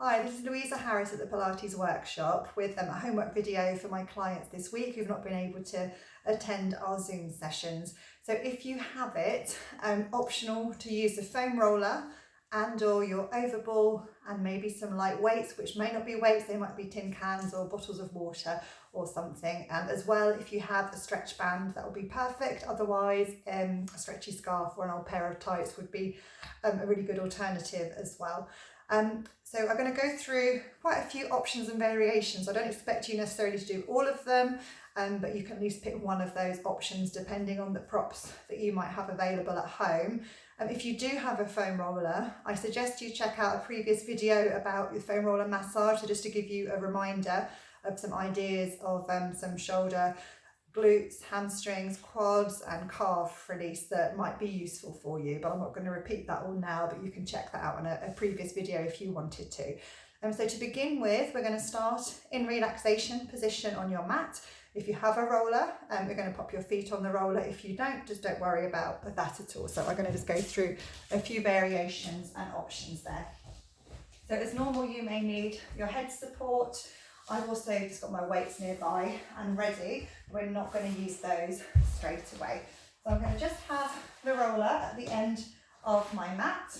Hi, this is Louisa Harris at the Pilates workshop with a homework video for my clients this week who've not been able to attend our Zoom sessions. So if you have it, optional to use the foam roller and or your overball and maybe some light weights, which may not be weights, they might be tin cans or bottles of water or something. And as well, if you have a stretch band, that will be perfect. Otherwise, a stretchy scarf or an old pair of tights would be a really good alternative as well. So I'm going to go through quite a few options and variations. I don't expect you necessarily to do all of them, but you can at least pick one of those options depending on the props that you might have available at home. If you do have a foam roller, I suggest you check out a previous video about the foam roller massage, so just to give you a reminder of some ideas of some shoulder, glutes, hamstrings, quads and calf release that might be useful for you, but I'm not going to repeat that all now, but you can check that out on a previous video if you wanted to. So to begin with, we're going to start in relaxation position on your mat. If you have a roller, we're going to pop your feet on the roller. If you don't, just don't worry about that at all. So I'm going to just go through a few variations and options there. So as normal, you may need your head support. I've also just got my weights nearby and ready. We're not going to use those straight away. So I'm going to just have the roller at the end of my mat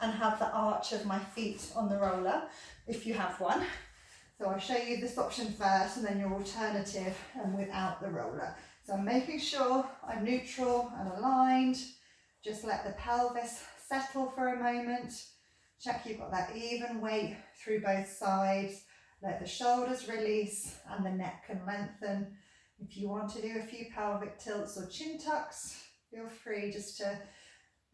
and have the arch of my feet on the roller, if you have one. So I'll show you this option first and then your alternative without the roller. So I'm making sure I'm neutral and aligned. Just let the pelvis settle for a moment. Check you've got that even weight through both sides. Let the shoulders release and the neck can lengthen. If you want to do a few pelvic tilts or chin tucks, feel free just to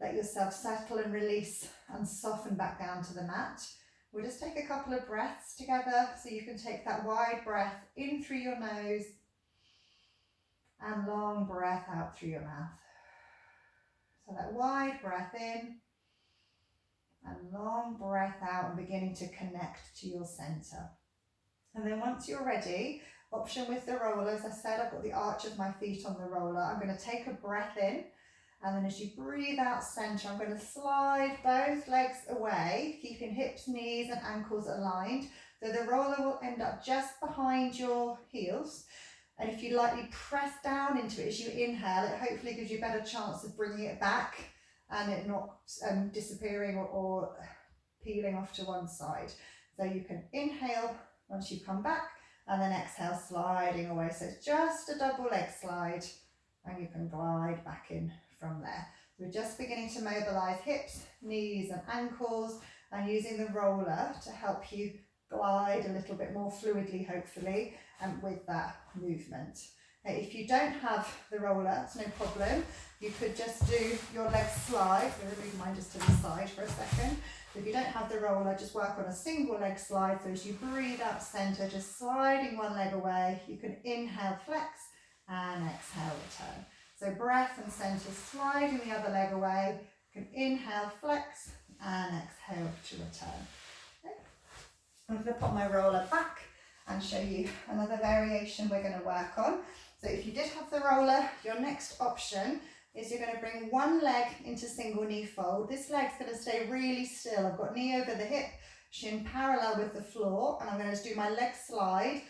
let yourself settle and release and soften back down to the mat. We'll just take a couple of breaths together, so you can take that wide breath in through your nose and long breath out through your mouth. So that wide breath in and long breath out and beginning to connect to your center. And then once you're ready, option with the roller, as I said, I've got the arch of my feet on the roller. I'm going to take a breath in, and then as you breathe out center, I'm going to slide both legs away, keeping hips, knees and ankles aligned. So the roller will end up just behind your heels. And if you lightly press down into it as you inhale, it hopefully gives you a better chance of bringing it back and it not disappearing or peeling off to one side. So you can inhale once you come back, and then exhale, sliding away. So it's just a double leg slide, and you can glide back in from there. We're just beginning to mobilize hips, knees and ankles, and using the roller to help you glide a little bit more fluidly, hopefully, with that movement. If you don't have the roller, it's no problem. You could just do your leg slide. So remove mine just to the side for a second. If you don't have the roller, just work on a single leg slide. So as you breathe out center, just sliding one leg away, you can inhale, flex, and exhale, return. So breath and center, sliding the other leg away. You can inhale, flex, and exhale to return. Okay. I'm going to put my roller back and show you another variation we're going to work on. So if you did have the roller, your next option is you're going to bring one leg into single knee fold. This leg's going to stay really still. I've got knee over the hip, shin parallel with the floor, and I'm going to do my leg slide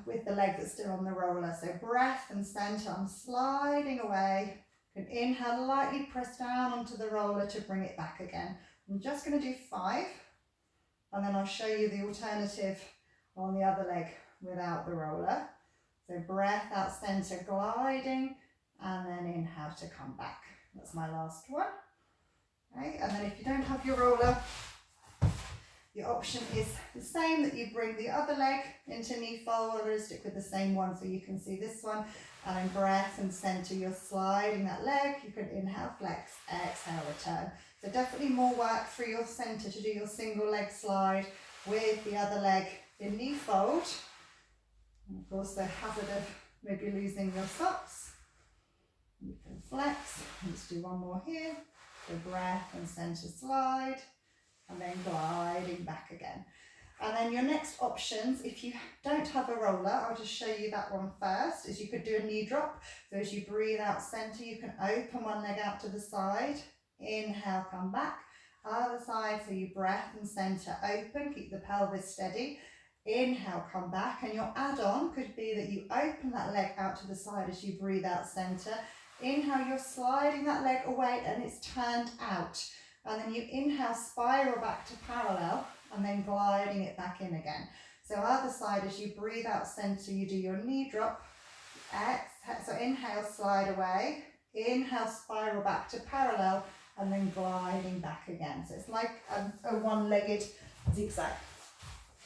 with the leg that's still on the roller. So breath and center, I'm sliding away. You can inhale, lightly press down onto the roller to bring it back again. I'm just going to do 5, and then I'll show you the alternative on the other leg without the roller. So breath out center, gliding, and then inhale to come back. That's my last one. Okay, and then if you don't have your roller, your option is the same, that you bring the other leg into knee fold. I'm going to stick with the same one so you can see this one. And then breath and center, you're sliding that leg. You can inhale, flex, exhale, return. So definitely more work through your center to do your single leg slide with the other leg in knee fold. And of course the hazard of maybe losing your socks. You can flex. Let's do one more here. So breath and center slide, and then gliding back again. And then your next options, if you don't have a roller, I'll just show you that one first, is you could do a knee drop. So as you breathe out center, you can open one leg out to the side, inhale, come back, Other side, so you breath and center open, keep the pelvis steady. Inhale, come back, and your add-on could be that you open that leg out to the side as you breathe out center. Inhale, you're sliding that leg away and it's turned out. And then you inhale, spiral back to parallel, and then gliding it back in again. So other side, as you breathe out center, you do your knee drop. Exhale, so inhale, slide away. Inhale, spiral back to parallel, and then gliding back again. So it's like a one-legged zigzag.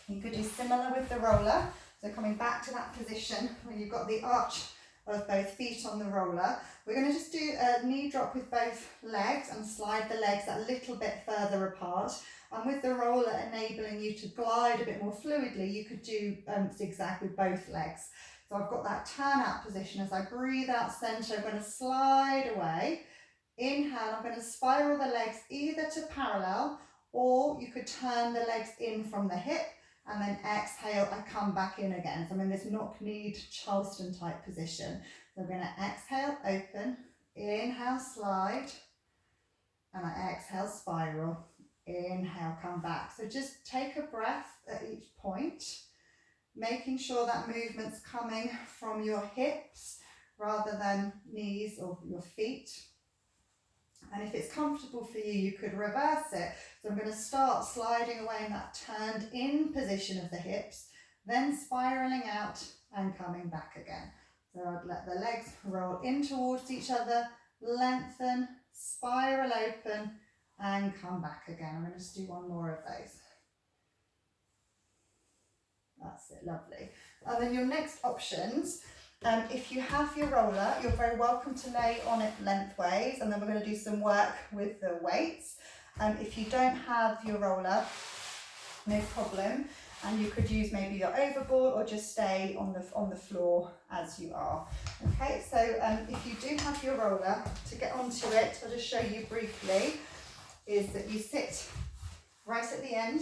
You could do similar with the roller. So coming back to that position where you've got the arch of both feet on the roller. We're going to just do a knee drop with both legs and slide the legs a little bit further apart. And with the roller enabling you to glide a bit more fluidly, you could do zigzag with both legs. So I've got that turn out position. As I breathe out center, I'm going to slide away. Inhale, I'm going to spiral the legs either to parallel, or you could turn the legs in from the hip, and then exhale, I come back in again. So I'm in this knock-kneed Charleston type position. So I'm going to exhale, open, inhale, slide, and I exhale, spiral, inhale, come back. So just take a breath at each point, making sure that movement's coming from your hips rather than knees or your feet. And if it's comfortable for you, you could reverse it. So I'm going to start sliding away in that turned in position of the hips, then spiraling out and coming back again. So I'd let the legs roll in towards each other, lengthen, spiral open, and come back again. I'm going to just do one more of those. That's it, lovely. And then your next options, if you have your roller, you're very welcome to lay on it lengthways, and then we're going to do some work with the weights. If you don't have your roller, no problem, and you could use maybe your overboard or just stay on the floor as you are. Okay, so if you do have your roller, to get onto it, I'll just show you briefly, is that you sit right at the end.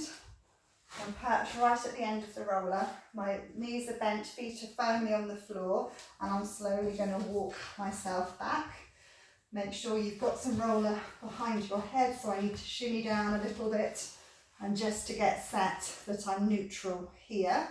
I'm perched right at the end of the roller. My knees are bent, feet are firmly on the floor, and I'm slowly going to walk myself back. Make sure you've got some roller behind your head, so I need to shimmy down a little bit, and just to get set that I'm neutral here.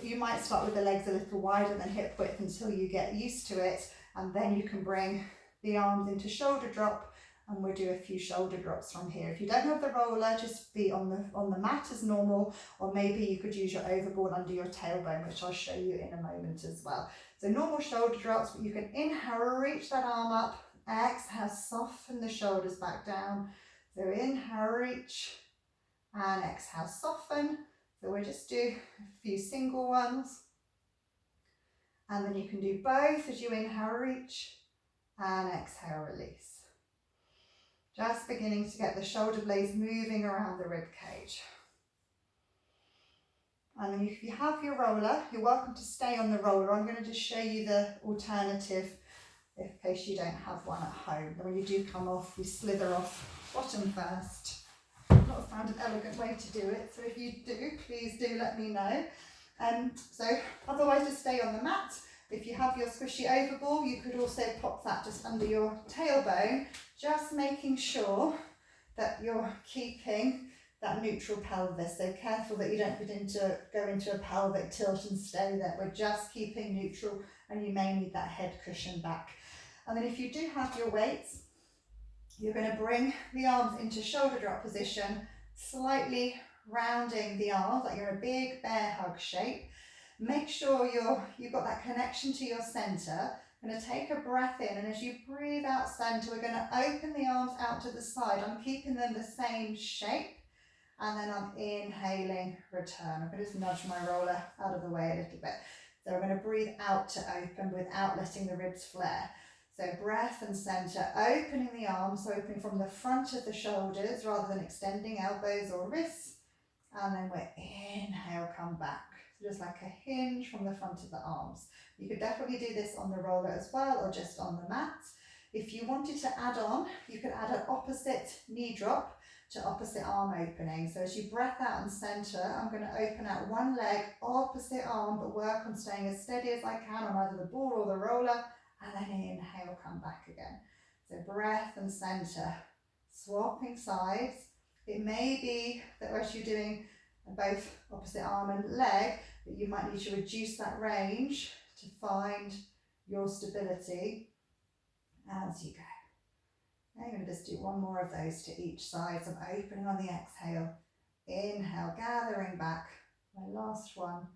You might start with the legs a little wider than hip width until you get used to it, and then you can bring the arms into shoulder drop, and we'll do a few shoulder drops from here. If you don't have the roller, just be on the mat as normal, or maybe you could use your overboard under your tailbone, which I'll show you in a moment as well. So normal shoulder drops, but you can inhale, reach that arm up, exhale, soften the shoulders back down. So inhale, reach, and exhale, soften. So we'll just do a few single ones. And then you can do both as you inhale, reach, and exhale, release. Just beginning to get the shoulder blades moving around the rib cage. And then if you have your roller, you're welcome to stay on the roller. I'm going to just show you the alternative in case you don't have one at home. Then when you do come off, you slither off bottom first. I've not found an elegant way to do it, so if you do, please do let me know. So otherwise just stay on the mat. If you have your squishy overboard, you could also pop that just under your tailbone, just making sure that you're keeping that neutral pelvis. So careful that you don't go into a pelvic tilt and stay there. We're just keeping neutral, and you may need that head cushion back. And then if you do have your weights, you're going to bring the arms into shoulder drop position, slightly rounding the arms like you're in a big bear hug shape. Make sure you've got that connection to your center. I'm going to take a breath in, and as you breathe out center, we're going to open the arms out to the side. I'm keeping them the same shape, and then I'm inhaling, return. I'm going to just nudge my roller out of the way a little bit. So we're going to breathe out to open without letting the ribs flare. So breath and center, opening the arms, so opening from the front of the shoulders rather than extending elbows or wrists. And then we're inhale, come back. So just like a hinge from the front of the arms. You could definitely do this on the roller as well, or just on the mat. If you wanted to add on, you could add an opposite knee drop to opposite arm opening. So as you breath out and center, I'm going to open out one leg, opposite arm, but work on staying as steady as I can on either the ball or the roller, and then inhale, come back again. So breath and center, swapping sides. It may be that as you're doing both opposite arm and leg, that you might need to reduce that range to find your stability as you go. Now you're going to just do one more of those to each side. So I'm opening on the exhale. Inhale, gathering back. My last one.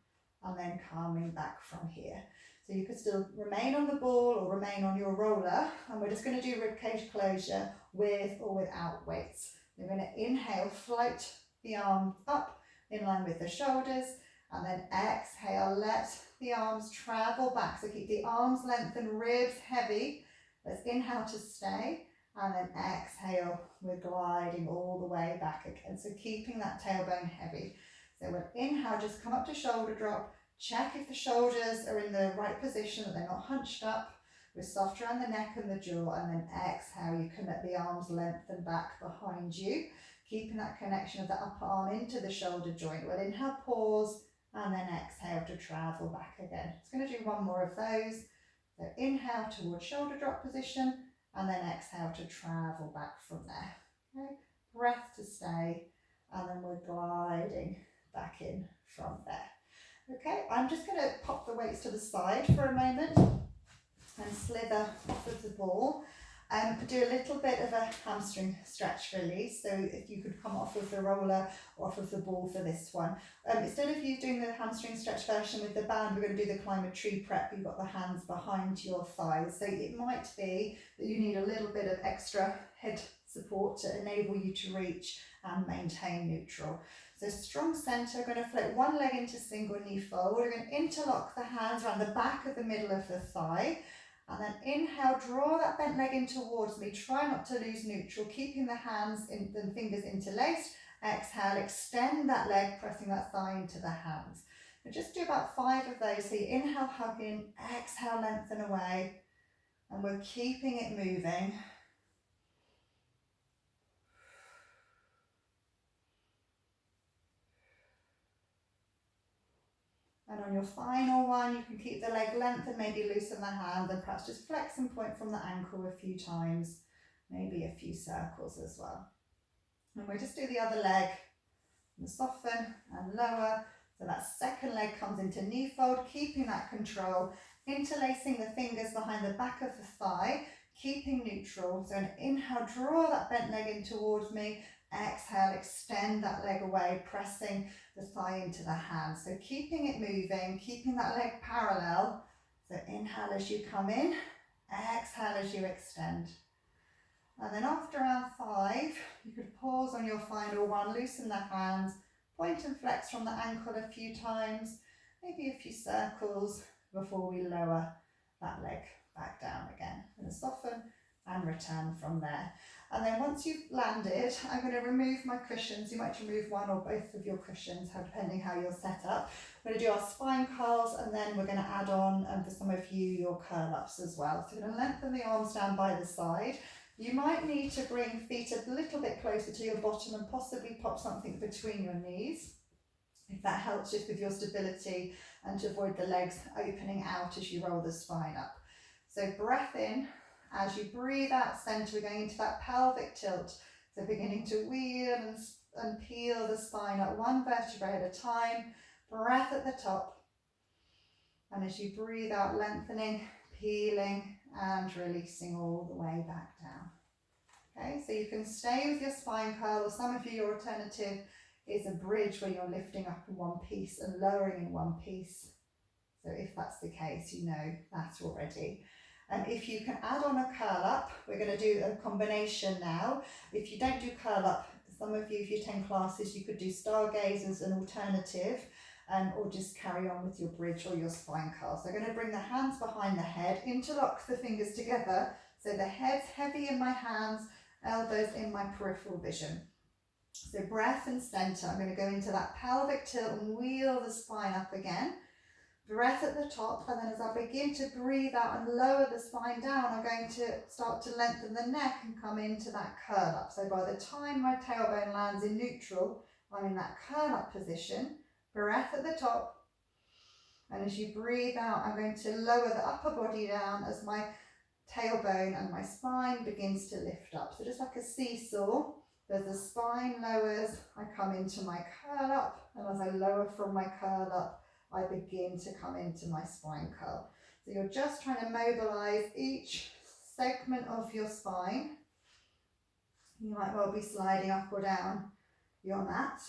And then coming back from here. So you could still remain on the ball or remain on your roller. And we're just going to do ribcage closure with or without weights. You're going to inhale, float the arms up in line with the shoulders. And then exhale, let the arms travel back. So keep the arms lengthened, ribs heavy. Let's inhale to stay. And then exhale, we're gliding all the way back again. So keeping that tailbone heavy. So we'll inhale, just come up to shoulder drop. Check if the shoulders are in the right position, that they're not hunched up. We're soft around the neck and the jaw. And then exhale, you can let the arms lengthen back behind you. Keeping that connection of the upper arm into the shoulder joint. We'll inhale, pause, and then exhale to travel back again. It's going to do one more of those. So inhale towards shoulder drop position. And then exhale to travel back from there. Okay, breath to stay, and then we're gliding back in from there. Okay, I'm just going to pop the weights to the side for a moment and slither off of the ball. Do a little bit of a hamstring stretch release. So if you could come off of the roller or off of the ball for this one. Instead of you doing the hamstring stretch version with the band, we're going to do the climb a tree prep. You've got the hands behind your thighs. So it might be that you need a little bit of extra head support to enable you to reach and maintain neutral. So strong centre, going to float one leg into single knee fold. We're going to interlock the hands around the back of the middle of the thigh. And then inhale, draw that bent leg in towards me. Try not to lose neutral, keeping the hands in the fingers interlaced. Exhale, extend that leg, pressing that thigh into the hands. So just do about 5 of those. So you inhale, hug in, exhale, lengthen away. And we're keeping it moving. And on your final one, you can keep the leg lengthened, maybe loosen the hand, and perhaps just flex and point from the ankle a few times, maybe a few circles as well. And we'll just do the other leg, and soften and lower. So that second leg comes into knee fold, keeping that control, interlacing the fingers behind the back of the thigh, keeping neutral. So an inhale, draw that bent leg in towards me. Exhale, extend that leg away, pressing the thigh into the hand. So keeping it moving, keeping that leg parallel. So inhale as you come in, exhale as you extend. And then after round 5, you could pause on your final one, loosen the hands, point and flex from the ankle a few times, maybe a few circles before we lower that leg back down again. And soften and return from there. And then once you've landed, I'm going to remove my cushions. You might remove one or both of your cushions, depending how you're set up. We're going to do our spine curls, and then we're going to add on, for some of you, your curl ups as well. So we're going to lengthen the arms down by the side. You might need to bring feet a little bit closer to your bottom and possibly pop something between your knees, if that helps just with your stability and to avoid the legs opening out as you roll the spine up. So breath in. As you breathe out center, we're going into that pelvic tilt. So beginning to wheel and peel the spine up one vertebrae at a time. Breath at the top. And as you breathe out, lengthening, peeling and releasing all the way back down. Okay, so you can stay with your spine curl, or some of you, your alternative is a bridge where you're lifting up in one piece and lowering in one piece. So if that's the case, you know that already. And if you can add on a curl up, we're going to do a combination now. If you don't do curl up, some of you, if you attend classes, you could do stargaze as an alternative, or just carry on with your bridge or your spine curl. So I'm going to bring the hands behind the head, interlock the fingers together. So the head's heavy in my hands, elbows in my peripheral vision. So breath and center. I'm going to go into that pelvic tilt and wheel the spine up again. Breath at the top, and then as I begin to breathe out and lower the spine down, I'm going to start to lengthen the neck and come into that curl up. So by the time my tailbone lands in neutral, I'm in that curl up position. Breath at the top, and as you breathe out, I'm going to lower the upper body down as my tailbone and my spine begins to lift up. So just like a seesaw, as the spine lowers, I come into my curl up, and as I lower from my curl up, I begin to come into my spine curl. So you're just trying to mobilize each segment of your spine. You might well be sliding up or down your mat,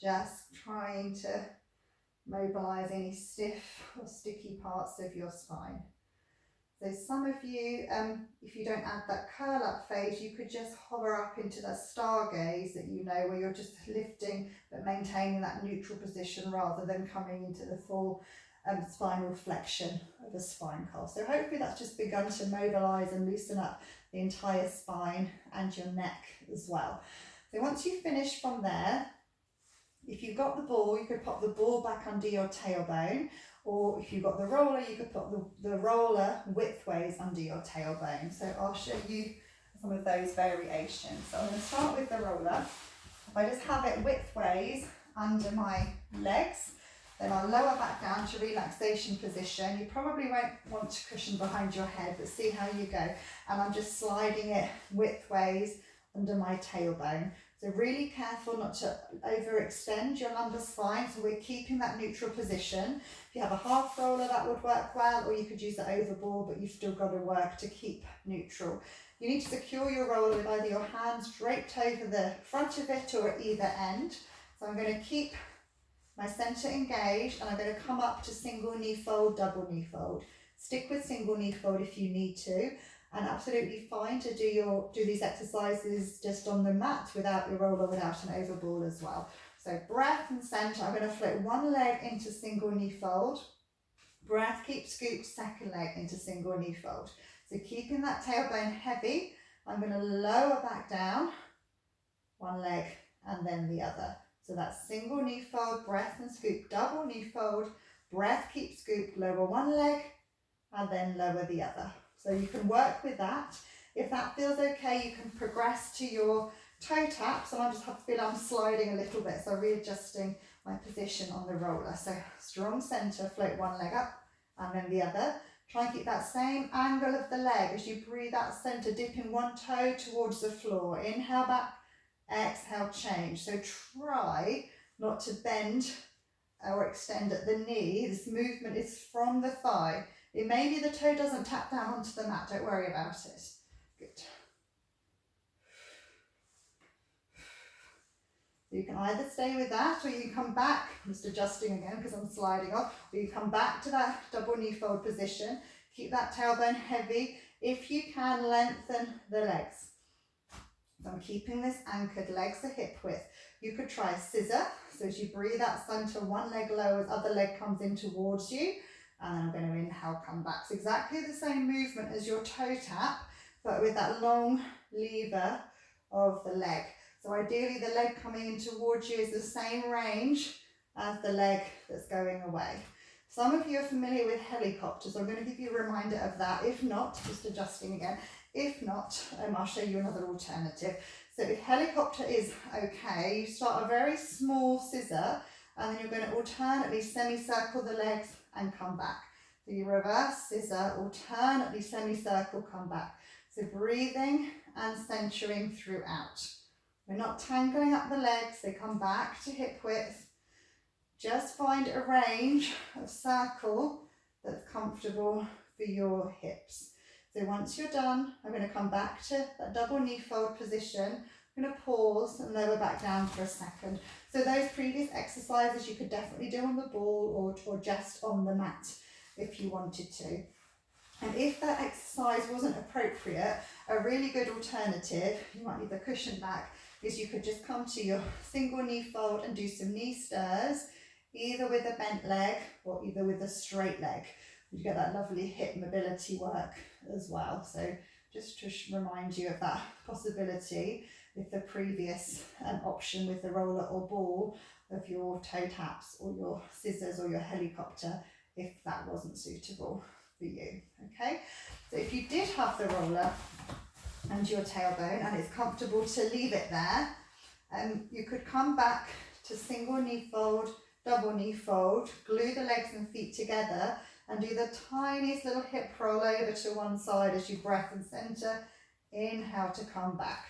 just trying to mobilize any stiff or sticky parts of your spine. So some of you, if you don't add that curl up phase, you could just hover up into that stargaze that you know, where you're just lifting but maintaining that neutral position rather than coming into the full spinal flexion of a spine curl. So hopefully that's just begun to mobilize and loosen up the entire spine and your neck as well. So once you finish from there, if you've got the ball, you could pop the ball back under your tailbone, or if you've got the roller, you could put the roller widthways under your tailbone. So I'll show you some of those variations. So I'm going to start with the roller. If I just have it widthways under my legs, then I'll lower back down to relaxation position. You probably won't want to cushion behind your head, but see how you go. And I'm just sliding it widthways under my tailbone. So really careful not to overextend your lumbar spine, so we're keeping that neutral position. If you have a half roller, that would work well, or you could use the overball, but you've still got to work to keep neutral. You need to secure your roller with either your hands draped over the front of it or at either end. So I'm going to keep my center engaged, and I'm going to come up to single knee fold, double knee fold. Stick with single knee fold if you need to. And absolutely fine to do these exercises just on the mat without your roller, without an overball as well. So breath and center. I'm going to flip one leg into single knee fold. Breath, keep scoop, second leg into single knee fold. So keeping that tailbone heavy, I'm going to lower back down, one leg and then the other. So that's single knee fold, breath and scoop, double knee fold, breath, keep scoop, lower one leg and then lower the other. So you can work with that. If that feels okay, you can progress to your toe taps, and I just feel I'm sliding a little bit, so readjusting my position on the roller. So strong center, float one leg up and then the other. Try and keep that same angle of the leg as you breathe out center, dipping one toe towards the floor. Inhale back, exhale, change. So try not to bend or extend at the knee. This movement is from the thigh. It may be the toe doesn't tap down onto the mat, don't worry about it. Good. You can either stay with that, or you can come back, I'm just adjusting again because I'm sliding off, or you come back to that double knee fold position. Keep that tailbone heavy. If you can, lengthen the legs. So I'm keeping this anchored, legs are hip width. You could try a scissor. So as you breathe out center, one leg lowers, other leg comes in towards you. And then I'm going to inhale, come back. So exactly the same movement as your toe tap, but with that long lever of the leg. So ideally the leg coming in towards you is the same range as the leg that's going away. Some of you are familiar with helicopters. I'm going to give you a reminder of that. If not, just adjusting again. If not, I'll show you another alternative. So if helicopter is okay, you start a very small scissor, and then you're going to alternately semicircle the legs and come back. So you reverse scissor, alternately semicircle, come back. So breathing and centering throughout. We're not tangling up the legs, they come back to hip width. Just find a range of circle that's comfortable for your hips. So once you're done, I'm going to come back to that double knee fold position. I'm going to pause and lower back down for a second. So those previous exercises you could definitely do on the ball or just on the mat if you wanted to. And if that exercise wasn't appropriate, a really good alternative, you might need the cushion back, is you could just come to your single knee fold and do some knee stirs, either with a bent leg or either with a straight leg. You get that lovely hip mobility work as well. So just to remind you of that possibility with the previous option with the roller or ball of your toe taps or your scissors or your helicopter, if that wasn't suitable for you. Okay, so if you did have the roller and your tailbone and it's comfortable to leave it there, you could come back to single knee fold, double knee fold, glue the legs and feet together and do the tiniest little hip roll over to one side as you breath and center. Inhale to come back.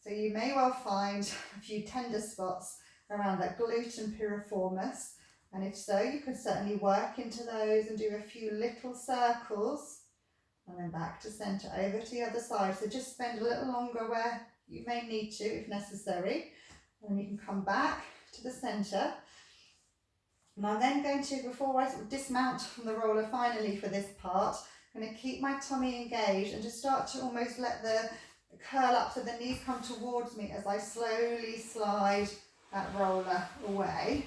So you may well find a few tender spots around that glute and piriformis, and if so, you can certainly work into those and do a few little circles, and then back to center, over to the other side. So just spend a little longer where you may need to if necessary, and then you can come back to the center. And I'm then going to, before I dismount from the roller finally for this part, I'm going to keep my tummy engaged and just start to almost let the curl up so the knees come towards me as I slowly slide that roller away,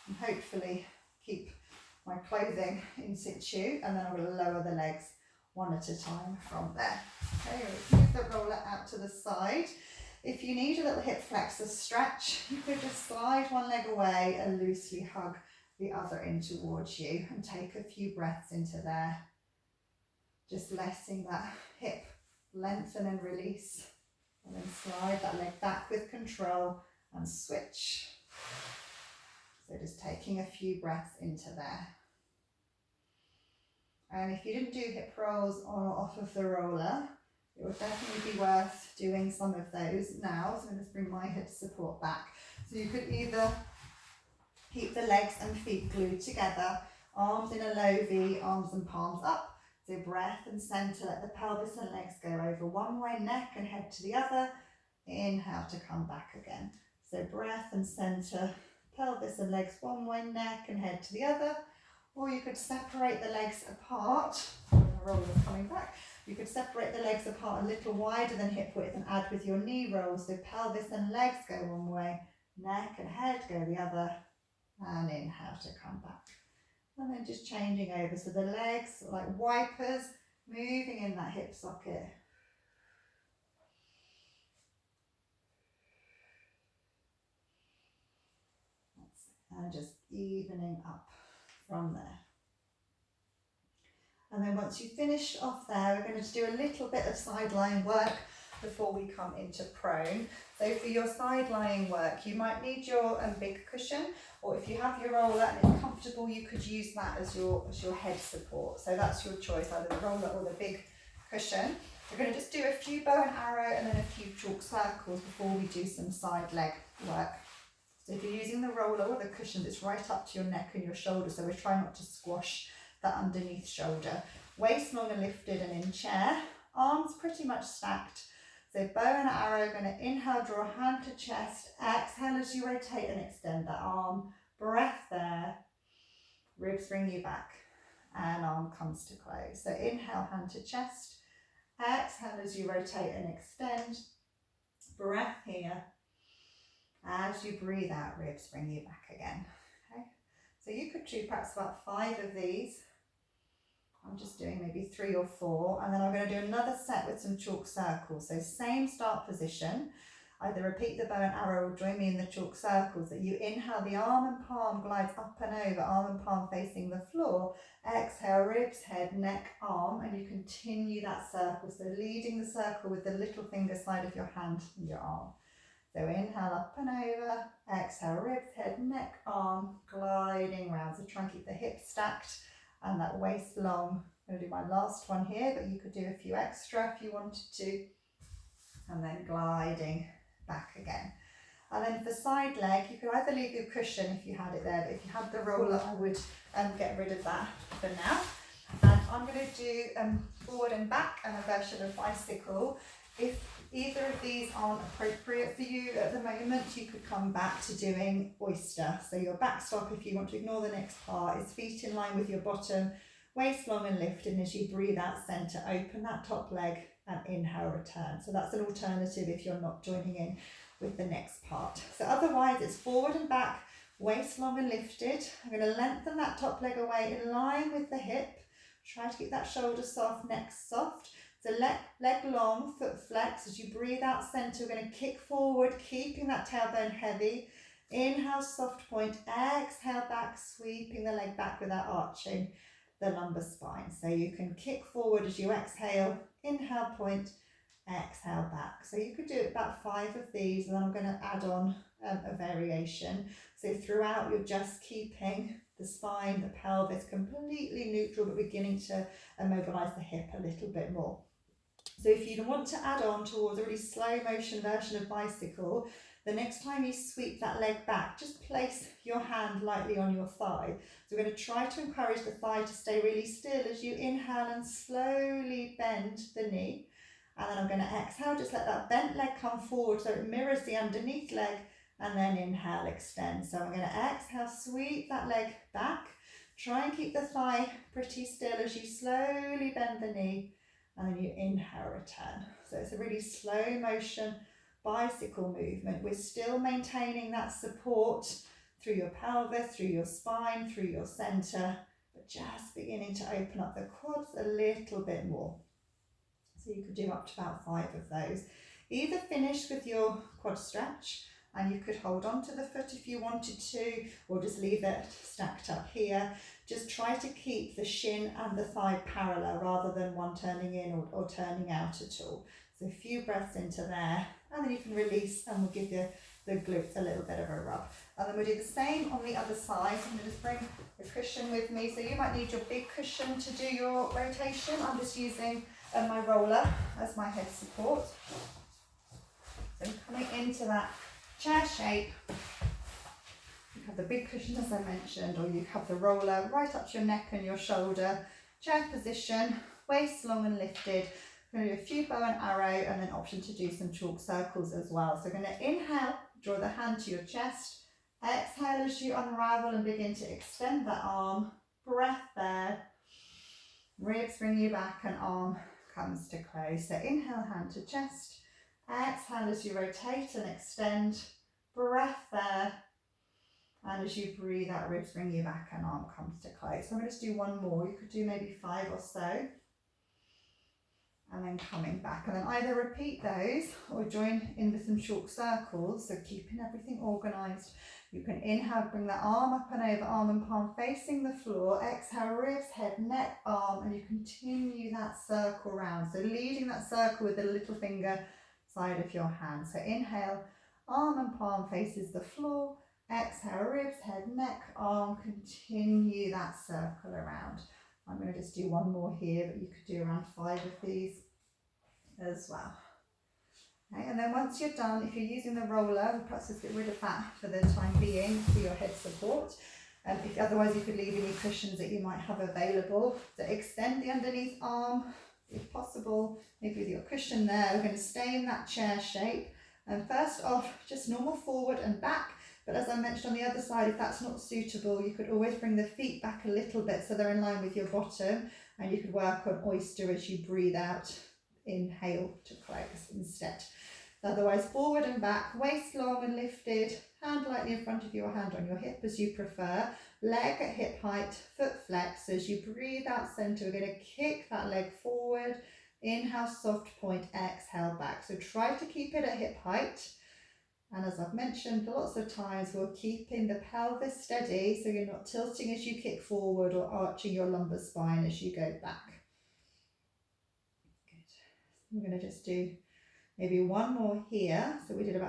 and hopefully keep my clothing in situ, and then I'm going to lower the legs one at a time from there. Okay, move the roller out to the side. If you need a little hip flexor stretch, you could just slide one leg away and loosely hug the other in towards you, and take a few breaths into there, just letting that hip lengthen and release, and then slide that leg back with control and switch. So just taking a few breaths into there. And if you didn't do hip rolls on or off of the roller, it would definitely be worth doing some of those now. So I'm going to bring my hip support back. So you could either keep the legs and feet glued together, arms in a low V, arms and palms up. So breath and center, let the pelvis and legs go over one way, neck and head to the other. Inhale to come back again. So breath and center, pelvis and legs one way, neck and head to the other. Or you could separate the legs apart. Roller coming back. You could separate the legs apart a little wider than hip width and add with your knee rolls. So pelvis and legs go one way, neck and head go the other. And inhale to come back. And then just changing over. So the legs are like wipers, moving in that hip socket. And just evening up from there. And then once you've finished off there, we're going to do a little bit of side lying work before we come into prone. So for your side lying work, you might need your big cushion, or if you have your roller and it's comfortable, you could use that as your head support. So that's your choice, either the roller or the big cushion. We're going to just do a few bow and arrow and then a few chalk circles before we do some side leg work. So if you're using the roller or the cushion, it's right up to your neck and your shoulder, so we're trying not to squash that underneath shoulder. Waist long and lifted and in chair, arms pretty much stacked. So bow and arrow, going to inhale, draw hand to chest, exhale as you rotate and extend that arm, breath there, ribs bring you back, and arm comes to close. So inhale, hand to chest, exhale as you rotate and extend, breath here. As you breathe out, ribs bring you back again. Okay, so you could do perhaps about 5 of these. I'm just doing maybe 3 or 4, and then I'm going to do another set with some chalk circles. So same start position, either repeat the bow and arrow or join me in the chalk circles. That you inhale, the arm and palm glides up and over, arm and palm facing the floor. Exhale, ribs, head, neck, arm, and you continue that circle. So leading the circle with the little finger side of your hand and your arm. So inhale, up and over, exhale, ribs, head, neck, arm, gliding round. So try and keep the hips stacked and that waist long. I'm going to do my last one here, but you could do a few extra if you wanted to. And then gliding back again. And then for side leg, you could either leave your cushion if you had it there, but if you had the roller, I would get rid of that for now. And I'm going to do forward and back and a version of bicycle. If either of these aren't appropriate for you at the moment, you could come back to doing oyster. So your back stop, if you want to ignore the next part, is feet in line with your bottom, waist long and lifted, and as you breathe out center, open that top leg and inhale, return. So that's an alternative if you're not joining in with the next part. So otherwise it's forward and back, waist long and lifted. I'm going to lengthen that top leg away in line with the hip. Try to keep that shoulder soft, neck soft. So leg long, foot flex. As you breathe out center, we're going to kick forward, keeping that tailbone heavy. Inhale, soft point. Exhale, back, sweeping the leg back without arching the lumbar spine. So you can kick forward as you exhale, inhale, point, exhale, back. So you could do about 5 of these, and then I'm going to add on a variation. So throughout, you're just keeping the spine, the pelvis, completely neutral, but beginning to immobilize the hip a little bit more. So if you want to add on towards a really slow motion version of bicycle, the next time you sweep that leg back, just place your hand lightly on your thigh. So we're going to try to encourage the thigh to stay really still as you inhale and slowly bend the knee. And then I'm going to exhale, just let that bent leg come forward so it mirrors the underneath leg, and then inhale, extend. So I'm going to exhale, sweep that leg back. Try and keep the thigh pretty still as you slowly bend the knee, and then you inhale, return. So it's a really slow motion bicycle movement. We're still maintaining that support through your pelvis, through your spine, through your center, but just beginning to open up the quads a little bit more. So you could do up to about 5 of those. Either finish with your quad stretch, and you could hold on to the foot if you wanted to, or just leave it stacked up here. Just try to keep the shin and the thigh parallel rather than one turning in or turning out at all. So a few breaths into there, and then you can release, and we'll give you the glutes a little bit of a rub. And then we'll do the same on the other side. I'm going to just bring the cushion with me. So you might need your big cushion to do your rotation. I'm just using my roller as my head support. So coming into that chair shape, you have the big cushion as I mentioned, or you have the roller right up to your neck and your shoulder. Chair position, waist long and lifted. We're going to do a few bow and arrow, and then option to do some chalk circles as well. So we're going to inhale, draw the hand to your chest. Exhale as you unravel and begin to extend that arm. Breath there. Ribs bring you back, and arm comes to close. So inhale, hand to chest. Exhale as you rotate and extend. Breath there. And as you breathe out, ribs bring you back and arm comes to close. So I'm going to just do one more. You could do maybe 5 or so. And then coming back. And then either repeat those or join in with some chalk circles. So keeping everything organised. You can inhale, bring that arm up and over, arm and palm facing the floor. Exhale, ribs, head, neck, arm, and you continue that circle round. So leading that circle with the little finger side of your hand. So inhale, arm and palm faces the floor. Exhale, ribs, head, neck, arm, continue that circle around. I'm going to just do one more here, but you could do around 5 of these as well. Okay, and then once you're done, if you're using the roller, perhaps just get rid of that for the time being for your head support. Otherwise you could leave any cushions that you might have available. So extend the underneath arm if possible, maybe with your cushion there. We're going to stay in that chair shape. And first off, just normal forward and back. But as I mentioned on the other side, if that's not suitable, you could always bring the feet back a little bit so they're in line with your bottom, and you could work on oyster as you breathe out. Inhale to close instead. Otherwise, forward and back, waist long and lifted, hand lightly in front of your hand on your hip as you prefer, leg at hip height, foot flex. As you breathe out center, we're going to kick that leg forward, inhale, soft point, exhale back. So try to keep it at hip height. And as I've mentioned lots of times, we're keeping the pelvis steady so you're not tilting as you kick forward or arching your lumbar spine as you go back. Good. We're going to just do maybe one more here. So we did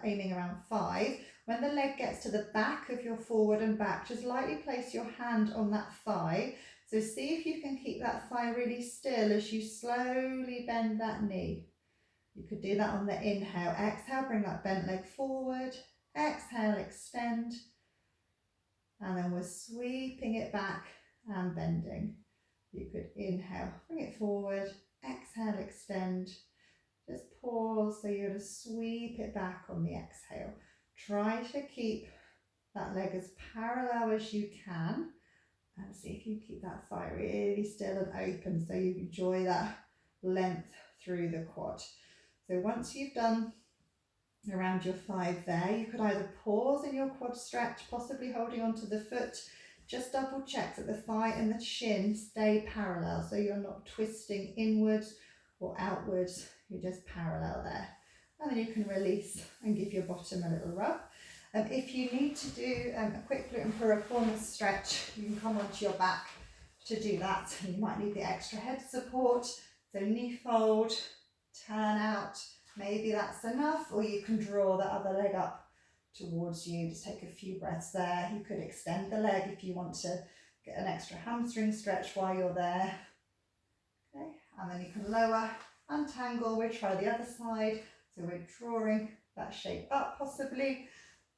aiming around 5. When the leg gets to the back of your forward and back, just lightly place your hand on that thigh. So see if you can keep that thigh really still as you slowly bend that knee. You could do that on the inhale. Exhale, bring that bent leg forward. Exhale, extend. And then we're sweeping it back and bending. You could inhale, bring it forward. Exhale, extend. Just pause, so you're going to sweep it back on the exhale. Try to keep that leg as parallel as you can. And see if you keep that thigh really still and open so you enjoy that length through the quad. So once you've done around your 5 there, you could either pause in your quad stretch, possibly holding onto the foot. Just double check that the thigh and the shin stay parallel, so you're not twisting inwards or outwards, you're just parallel there. And then you can release and give your bottom a little rub. If you need to do a quick glute and piriformis stretch, you can come onto your back to do that. You might need the extra head support, so knee fold, turn out, maybe that's enough, or you can draw the other leg up towards you. Just take a few breaths there. You could extend the leg if you want to get an extra hamstring stretch while you're there. Okay, and then you can lower, untangle. We'll try the other side. So we're drawing that shape up possibly,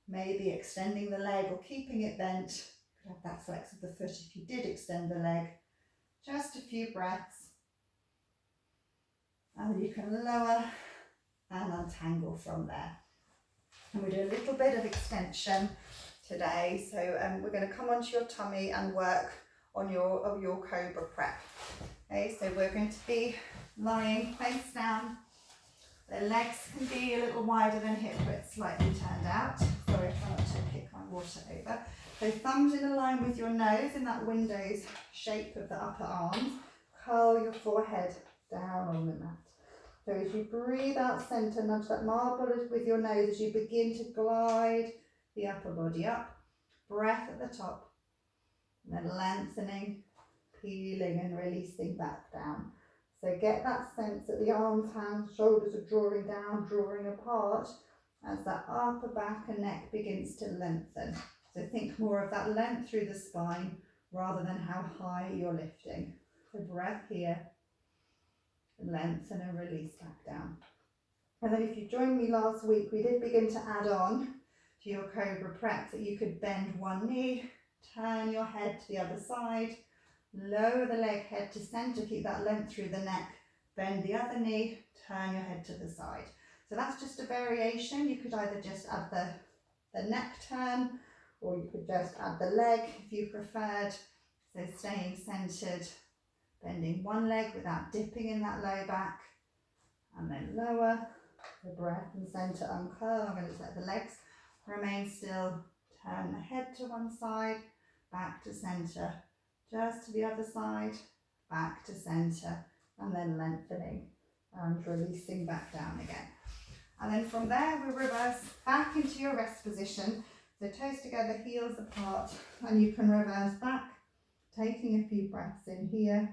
maybe extending the leg or keeping it bent. You could have that flex of the foot if you did extend the leg. Just a few breaths. And then you can lower and untangle from there. And we do a little bit of extension today. So we're going to come onto your tummy and work on your cobra prep. Okay, so we're going to be lying face down. The legs can be a little wider than hip width, slightly turned out. Sorry, try not to kick my water over. So thumbs in a line with your nose in that window's shape of the upper arms. Curl your forehead down on the mat. So as you breathe out centre, nudge that marble with your nose as you begin to glide the upper body up. Breath at the top. And then lengthening, peeling and releasing back down. So get that sense that the arms, hands, shoulders are drawing down, drawing apart as that upper back and neck begins to lengthen. So think more of that length through the spine rather than how high you're lifting. So breath here, lengthen and release back down. And then if you joined me last week, we did begin to add on to your cobra prep that you could bend one knee, turn your head to the other side, lower the leg head to centre, keep that length through the neck, bend the other knee, turn your head to the side. So that's just a variation. You could either just add the neck turn, or you could just add the leg if you preferred. So staying centred, bending one leg without dipping in that low back, and then lower the breath and centre, uncurl. I'm going to just let the legs remain still, turn the head to one side, back to centre, just to the other side, back to centre, and then lengthening and releasing back down again. And then from there we reverse back into your rest position. So toes together, heels apart, and you can reverse back, taking a few breaths in here.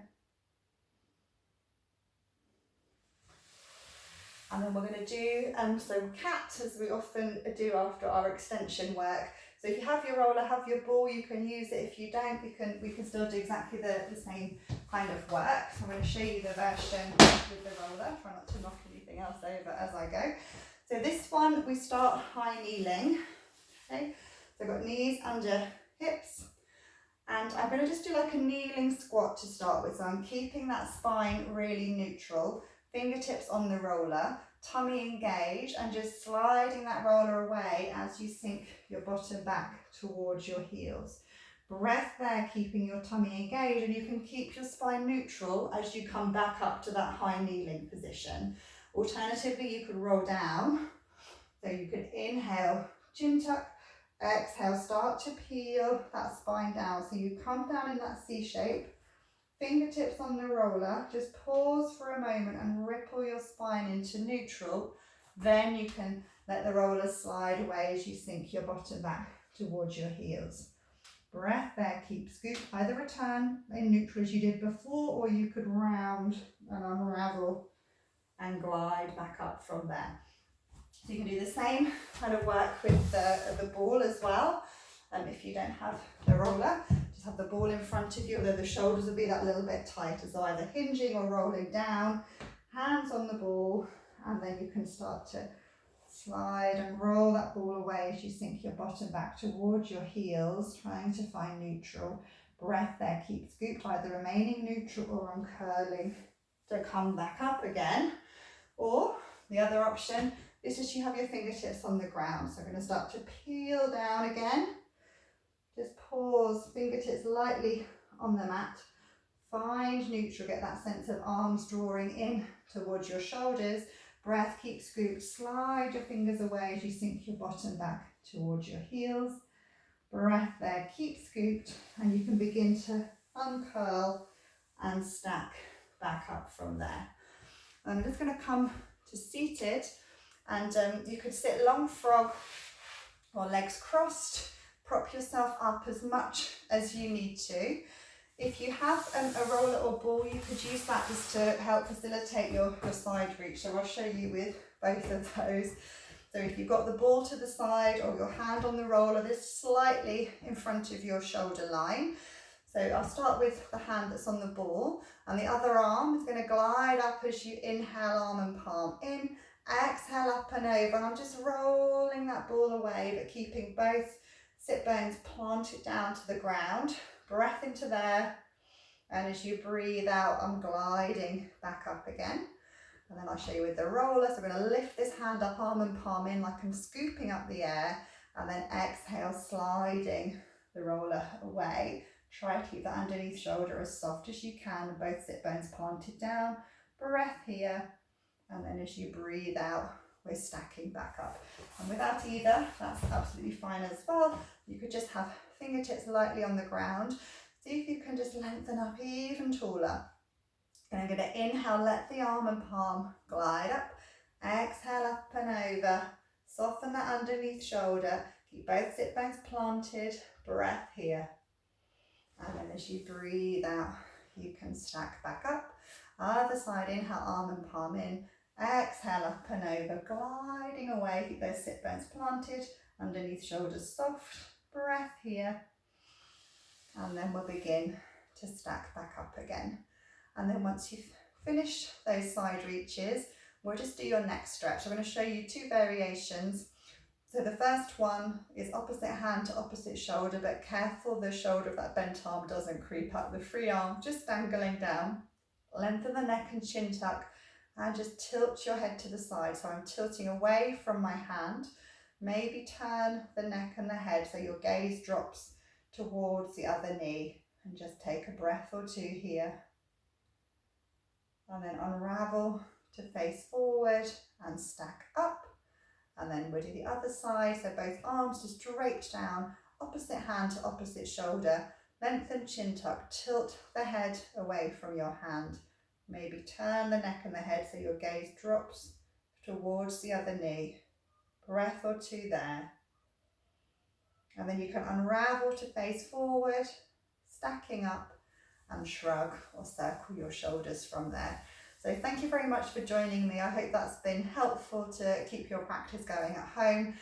And then we're going to do some cat, as we often do after our extension work. So if you have your roller, have your ball, you can use it. If you don't, we can still do exactly the same kind of work. So I'm going to show you the version with the roller. Try not to knock anything else over as I go. So this one, we start high kneeling. Okay, so I've got knees under hips. And I'm going to just do like a kneeling squat to start with. So I'm keeping that spine really neutral. Fingertips on the roller, tummy engaged, and just sliding that roller away as you sink your bottom back towards your heels. Breath there, keeping your tummy engaged, and you can keep your spine neutral as you come back up to that high kneeling position. Alternatively, you could roll down. So you could inhale, chin tuck, exhale, start to peel that spine down. So you come down in that C shape. Fingertips on the roller, just pause for a moment and ripple your spine into neutral. Then you can let the roller slide away as you sink your bottom back towards your heels. Breath there, keep scoop, either return in neutral as you did before, or you could round and unravel and glide back up from there. So you can do the same kind of work with the ball as well. If you don't have the roller, just have the ball in front of you, although the shoulders will be that little bit tighter, so either hinging or rolling down, hands on the ball, and then you can start to slide and roll that ball away as you sink your bottom back towards your heels, trying to find neutral. Breath there, keep scooped, either remaining neutral or uncurling to come back up again. Or the other option is just you have your fingertips on the ground. So we're going to start to peel down again. Just pause, fingertips lightly on the mat. Find neutral, get that sense of arms drawing in towards your shoulders. Breath, keep scooped, slide your fingers away as you sink your bottom back towards your heels. Breath there, keep scooped, and you can begin to uncurl and stack back up from there. I'm just going to come to seated, and you could sit long frog or legs crossed. Prop yourself up as much as you need to. If you have a roller or ball, you could use that just to help facilitate your side reach. So I'll show you with both of those. So if you've got the ball to the side or your hand on the roller, this slightly in front of your shoulder line. So I'll start with the hand that's on the ball, and the other arm is going to glide up as you inhale, arm and palm in, exhale up and over, and I'm just rolling that ball away, but keeping both sit bones planted down to the ground. Breath into there, and as you breathe out, I'm gliding back up again. And then I'll show you with the roller. So I'm going to lift this hand up, arm and palm in, like I'm scooping up the air, and then exhale, sliding the roller away. Try to keep that underneath shoulder as soft as you can, and both sit bones planted down. Breath here, and then as you breathe out, we're stacking back up. And without either, that's absolutely fine as well. You could just have fingertips lightly on the ground. See if you can just lengthen up even taller. And I'm going to inhale, let the arm and palm glide up. Exhale up and over. Soften that underneath shoulder. Keep both sit bones planted. Breath here. And then as you breathe out, you can stack back up. Other side, inhale, arm and palm in. Exhale up and over, gliding away. Keep those sit bones planted. Underneath shoulders soft. Breath here. And then we'll begin to stack back up again. And then once you've finished those side reaches, we'll just do your next stretch. I'm going to show you two variations. So the first one is opposite hand to opposite shoulder, but careful the shoulder of that bent arm doesn't creep up. The free arm just dangling down. Lengthen the neck and chin tuck, and just tilt your head to the side. So I'm tilting away from my hand. Maybe turn the neck and the head so your gaze drops towards the other knee, and just take a breath or two here. And then unravel to face forward and stack up. And then we'll do the other side. So both arms just draped down, opposite hand to opposite shoulder. Lengthen chin tuck, tilt the head away from your hand. Maybe turn the neck and the head so your gaze drops towards the other knee. Breath or two there. And then you can unravel to face forward, stacking up, and shrug or circle your shoulders from there. So thank you very much for joining me. I hope that's been helpful to keep your practice going at home.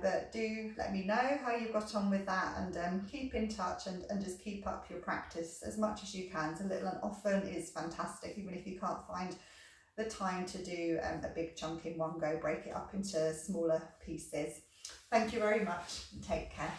But do let me know how you got on with that, and keep in touch and just keep up your practice as much as you can. So little and often is fantastic, even if you can't find the time to do a big chunk in one go. Break it up into smaller pieces. Thank you very much and take care.